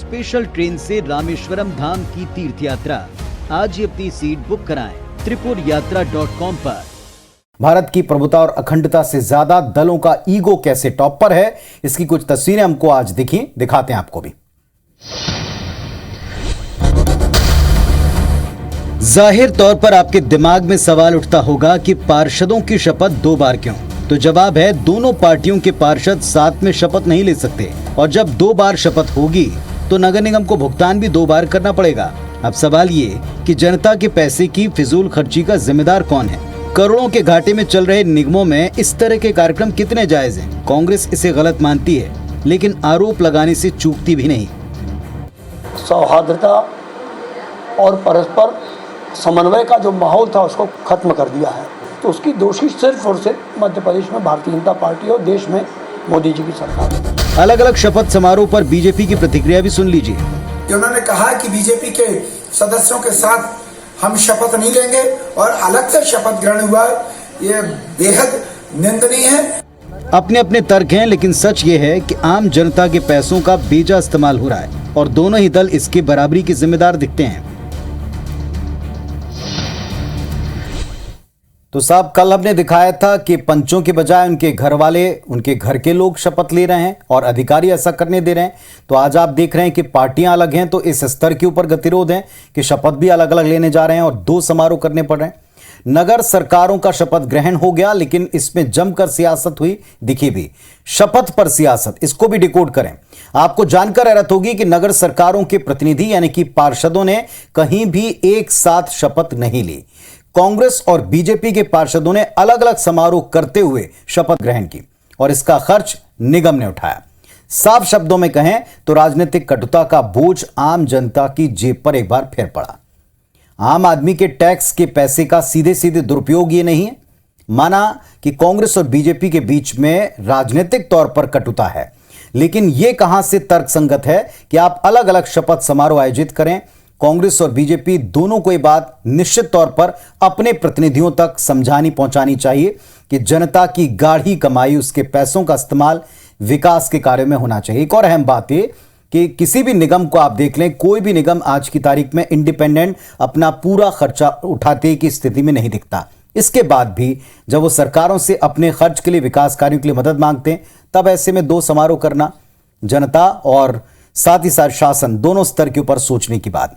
Special train से रामेश्वरम धाम की तीर्थ यात्रा। आज ही अपनी सीट बुक कराएं tripurayatra.com पर। भारत की प्रभुता और अखंडता से ज्यादा दलों का ईगो कैसे टॉप पर है, इसकी कुछ तस्वीरें हमको आज दिखाते हैं आपको भी। जाहिर तौर पर आपके दिमाग में सवाल उठता होगा कि पार्षदों की शपथ 2 बार क्यों? तो जवाब है, दोनों पार्टियों के पार्षद साथ में शपथ नहीं ले सकते और जब 2 बार शपथ होगी तो नगर निगम को भुगतान भी 2 बार करना पड़ेगा। अब सवाल ये कि जनता के पैसे की फिजूल खर्ची का जिम्मेदार कौन है? करोड़ों के घाटे में चल रहे निगमों में इस तरह के कार्यक्रम कितने जायज हैं? कांग्रेस इसे गलत मानती है, लेकिन आरोप लगाने से चूकती भी नहीं। सौहार्दता और परस्पर समन्वय का जो माहौल था उसको खत्म कर दिया है, तो उसकी दोषी सिर्फ और सिर्फ मध्य प्रदेश में भारतीय जनता पार्टी और देश में मोदी जी की सरकार है। अलग अलग शपथ समारोह पर बीजेपी की प्रतिक्रिया भी सुन लीजिए। उन्होंने कहा कि बीजेपी के सदस्यों के साथ हम शपथ नहीं लेंगे और अलग से शपथ ग्रहण हुआ, ये बेहद निंदनीय है। अपने अपने तर्क हैं, लेकिन सच ये है कि आम जनता के पैसों का बेजा इस्तेमाल हो रहा है और दोनों ही दल इसके बराबरी के जिम्मेदार दिखते हैं। तो साहब, कल हमने दिखाया था कि पंचों के बजाय उनके घर वाले, उनके घर के लोग शपथ ले रहे हैं और अधिकारी ऐसा करने दे रहे हैं। तो आज आप देख रहे हैं कि पार्टियां अलग हैं, तो इस स्तर के ऊपर गतिरोध है कि शपथ भी अलग अलग लेने जा रहे हैं और 2 समारोह करने पड़ रहे हैं। नगर सरकारों का शपथ ग्रहण हो गया, लेकिन इसमें जमकर सियासत हुई, दिखी भी। शपथ पर सियासत, इसको भी डिकोड करें। आपको जानकर हैरत होगी कि नगर सरकारों के प्रतिनिधि यानी कि पार्षदों ने कहीं भी एक साथ शपथ नहीं ली। कांग्रेस और बीजेपी के पार्षदों ने अलग अलग समारोह करते हुए शपथ ग्रहण की और इसका खर्च निगम ने उठाया। साफ शब्दों में कहें तो राजनीतिक कटुता का बोझ आम जनता की जेब पर एक बार फिर पड़ा। आम आदमी के टैक्स के पैसे का सीधे सीधे दुरुपयोग ये नहीं है। माना कि कांग्रेस और बीजेपी के बीच में राजनीतिक तौर पर कटुता है, लेकिन यह कहां से तर्कसंगत है कि आप अलग अलग शपथ समारोह आयोजित करें? कांग्रेस और बीजेपी दोनों को यह बात निश्चित तौर पर अपने प्रतिनिधियों तक समझानी पहुंचानी चाहिए कि जनता की गाढ़ी कमाई, उसके पैसों का इस्तेमाल विकास के कार्यों में होना चाहिए। एक और अहम बात यह कि किसी भी निगम को आप देख लें, कोई भी निगम आज की तारीख में इंडिपेंडेंट अपना पूरा खर्चा उठाते की स्थिति में नहीं दिखता। इसके बाद भी जब वो सरकारों से अपने खर्च के लिए, विकास कार्यों के लिए मदद मांगते हैं, तब ऐसे में 2 समारोह करना जनता और साथ ही साथ शासन दोनों स्तर के ऊपर सोचने की बात।